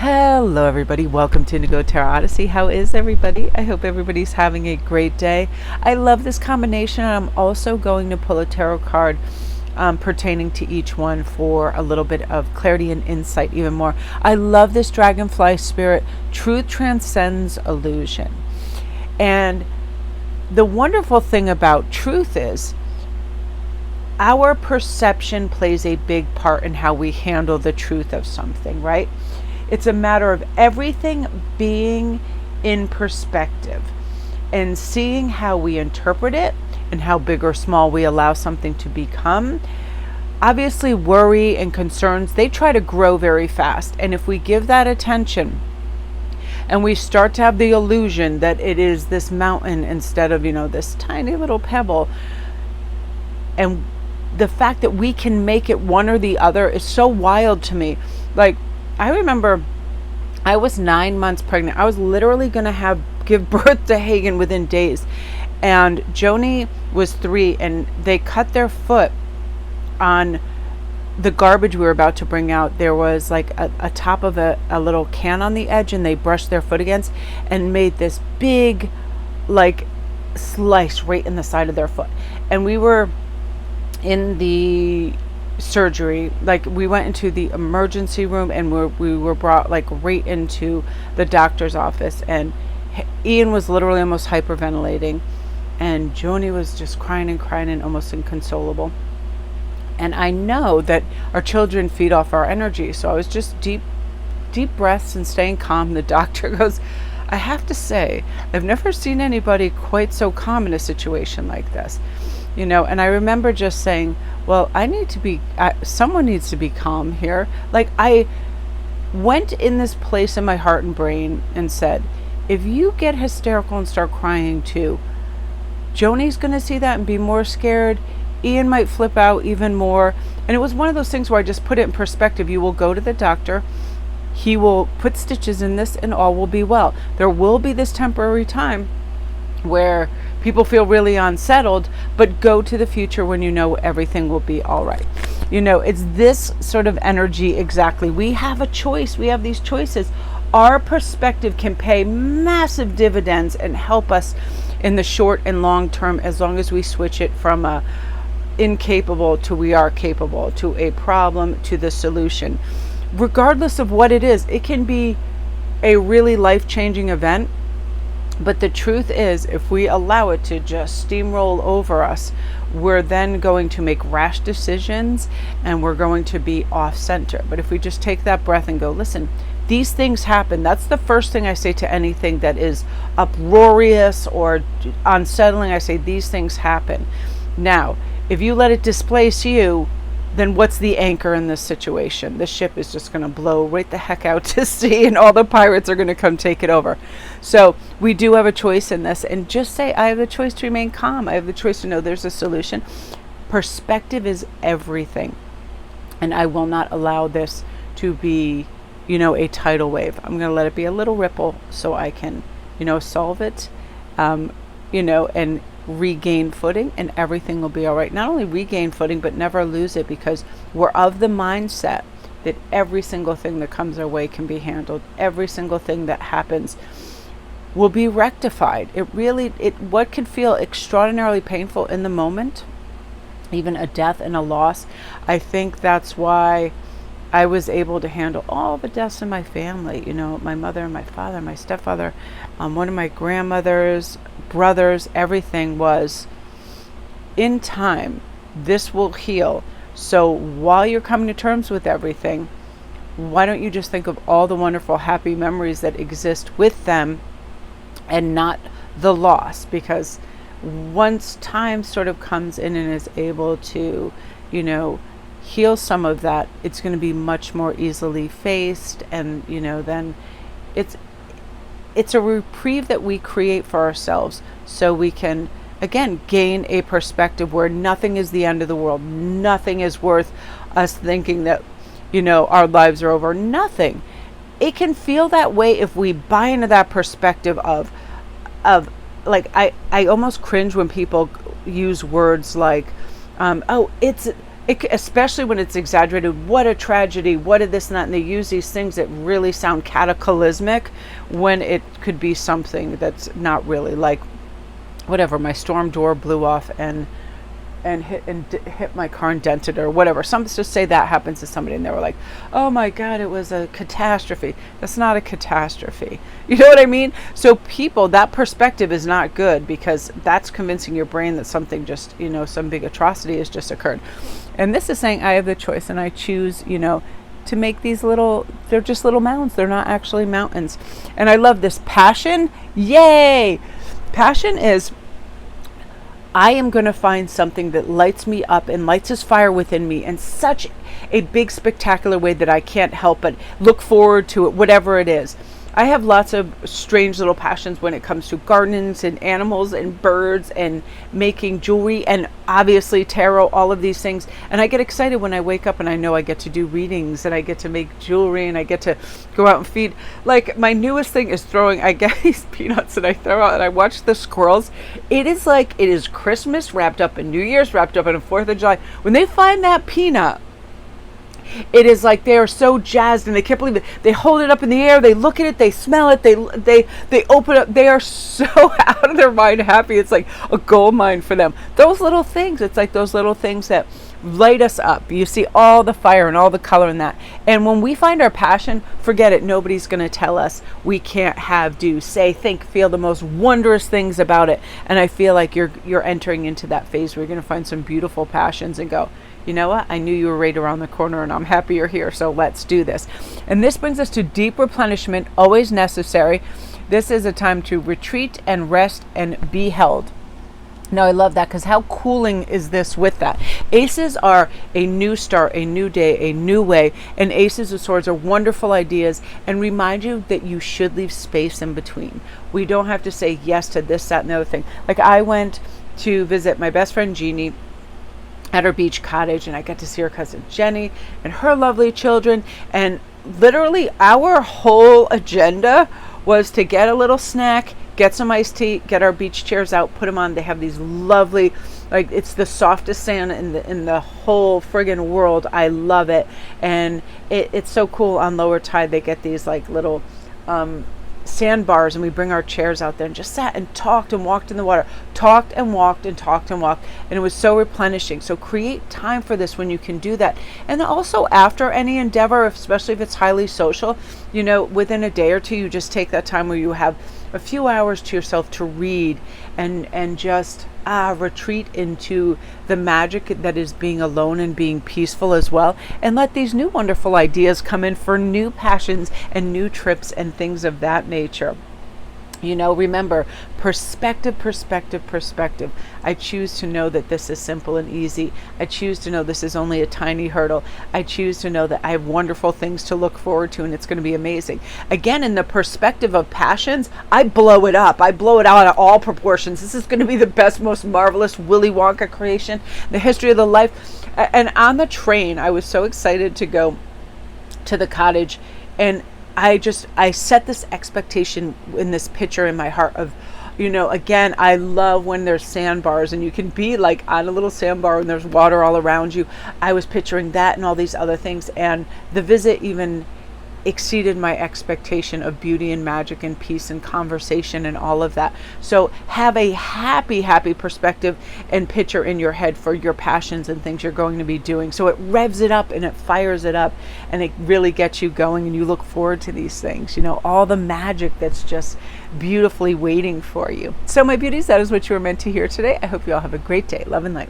Hello everybody, welcome to Indigo Tarot Odyssey. How is everybody? I hope everybody's having a great day. I love this combination, and I'm also going to pull a tarot card pertaining to each one for a little bit of clarity and insight even more. I love this dragonfly spirit. Truth transcends illusion. And the wonderful thing about truth is our perception plays a big part in how we handle the truth of something, right? It's a matter of everything being in perspective and seeing how we interpret it and how big or small we allow something to become. Obviously, worry and concerns, they try to grow very fast. And if we give that attention and we start to have the illusion that it is this mountain instead of, this tiny little pebble, and the fact that we can make it one or the other is so wild to me. Like, I remember I was 9 months pregnant. I was literally going to give birth to Hagen within days. And Joni was 3, and they cut their foot on the garbage we were about to bring out. There was like a top of a little can on the edge, and they brushed their foot against and made this big like slice right in the side of their foot. And we were in the surgery, like we went into the emergency room, and we were brought like right into the doctor's office, and Ian was literally almost hyperventilating, and Joni was just crying and almost inconsolable. And I know that our children feed off our energy, so I was just deep breaths and staying calm. The doctor goes, I have to say, I've never seen anybody quite so calm in a situation like this. And I remember just saying, well, someone needs to be calm here. Like, I went in this place in my heart and brain and said, if you get hysterical and start crying too, Joni's going to see that and be more scared. Ian might flip out even more. And it was one of those things where I just put it in perspective. You will go to the doctor. He will put stitches in this and all will be well. There will be this temporary time where people feel really unsettled, but go to the future when you know everything will be all right. It's this sort of energy exactly. We have a choice. We have these choices. Our perspective can pay massive dividends and help us in the short and long term, as long as we switch it from a incapable to we are capable, to a problem to the solution. Regardless of what it is, it can be a really life-changing event. But the truth is, if we allow it to just steamroll over us, we're then going to make rash decisions and we're going to be off center. But if we just take that breath and go, listen, these things happen. That's the first thing I say to anything that is uproarious or unsettling. I say, these things happen. Now, if you let it displace you, then what's the anchor in this situation? The ship is just going to blow right the heck out to sea, and all the pirates are going to come take it over. So we do have a choice in this, and just say, I have the choice to remain calm. I have the choice to know there's a solution. Perspective is everything. And I will not allow this to be, a tidal wave. I'm going to let it be a little ripple so I can, solve it, and regain footing, and everything will be all right. Not only regain footing, but never lose it, because we're of the mindset that every single thing that comes our way can be handled. Every single thing that happens will be rectified. What could feel extraordinarily painful in the moment, even a death and a loss, I think that's why I was able to handle all the deaths in my family. My mother, my father, my stepfather, one of my grandmothers, brothers, everything was in time. This will heal. So while you're coming to terms with everything, why don't you just think of all the wonderful, happy memories that exist with them and not the loss? Because once time sort of comes in and is able to, heal some of that, it's going to be much more easily faced, and then it's a reprieve that we create for ourselves, so we can again gain a perspective where nothing is the end of the world. Nothing is worth us thinking that our lives are over. Nothing. It can feel that way if we buy into that perspective of like, I almost cringe when people use words like oh, especially when it's exaggerated, what a tragedy, what a this and that, and they use these things that really sound cataclysmic when it could be something that's not really, like whatever, my storm door blew off and hit my car and dented or whatever. Some just say that happens to somebody and they were like, oh my God, it was a catastrophe. That's not a catastrophe. You know what I mean? So people, that perspective is not good, because that's convincing your brain that something just, some big atrocity has just occurred. And this is saying I have the choice and I choose, to make these they're just little mounds. They're not actually mountains. And I love this passion. Yay! Passion is, I am going to find something that lights me up and lights this fire within me in such a big, spectacular way that I can't help but look forward to it, whatever it is. I have lots of strange little passions when it comes to gardens and animals and birds and making jewelry and obviously tarot, all of these things. And I get excited when I wake up and I know I get to do readings and I get to make jewelry and I get to go out and feed. Like, my newest thing is I get these peanuts and I throw out and I watch the squirrels. It is like, it is Christmas wrapped up in New Year's, wrapped up in the 4th of July. When they find that peanut, it is like they are so jazzed and they can't believe it. They hold it up in the air, they look at it, they smell it, they open up. They are so out of their mind happy. It's like a gold mine for them. Those little things, it's like those little things that light us up. You see all the fire and all the color in that. And when we find our passion, forget it. Nobody's going to tell us we can't have, do, say, think, feel the most wondrous things about it. And I feel like you're entering into that phase where you're going to find some beautiful passions and go, you know what? I knew you were right around the corner and I'm happy you're here. So let's do this. And this brings us to deep replenishment, always necessary. This is a time to retreat and rest and be held. Now, I love that, because how cooling is this with that? Aces are a new start, a new day, a new way. And Aces of Swords are wonderful ideas and remind you that you should leave space in between. We don't have to say yes to this, that, and the other thing. Like, I went to visit my best friend Jeannie at her beach cottage, and I got to see her cousin Jenny and her lovely children. And literally our whole agenda was to get a little snack, get some iced tea, get our beach chairs out, put them on. They have these lovely, like, it's the softest sand in the whole friggin' world. I love it. And it's so cool. On lower tide, they get these like little sandbars, and we bring our chairs out there and just sat and talked and walked in the water, talked and walked and talked and walked, and it was so replenishing. So create time for this when you can do that. And also, after any endeavor, especially if it's highly social, within a day or two, you just take that time where you have a few hours to yourself to read and just retreat into the magic that is being alone and being peaceful as well, and let these new wonderful ideas come in for new passions and new trips and things of that nature. Remember, perspective. I choose to know that this is simple and easy. I choose to know this is only a tiny hurdle. I choose to know that I have wonderful things to look forward to, and it's going to be amazing. Again, in the perspective of passions, I blow it up. I blow it out of all proportions. This is going to be the best, most marvelous Willy Wonka creation, the history of the life. And on the train, I was so excited to go to the cottage, and I set this expectation in this picture in my heart of, again, I love when there's sandbars and you can be like on a little sandbar and there's water all around you. I was picturing that and all these other things. And the visit even exceeded my expectation of beauty and magic and peace and conversation and all of that. So have a happy perspective and picture in your head for your passions and things you're going to be doing. So it revs it up and it fires it up and it really gets you going, and you look forward to these things, all the magic that's just beautifully waiting for you. So my beauties, that is what you were meant to hear today. I hope you all have a great day. Love and light.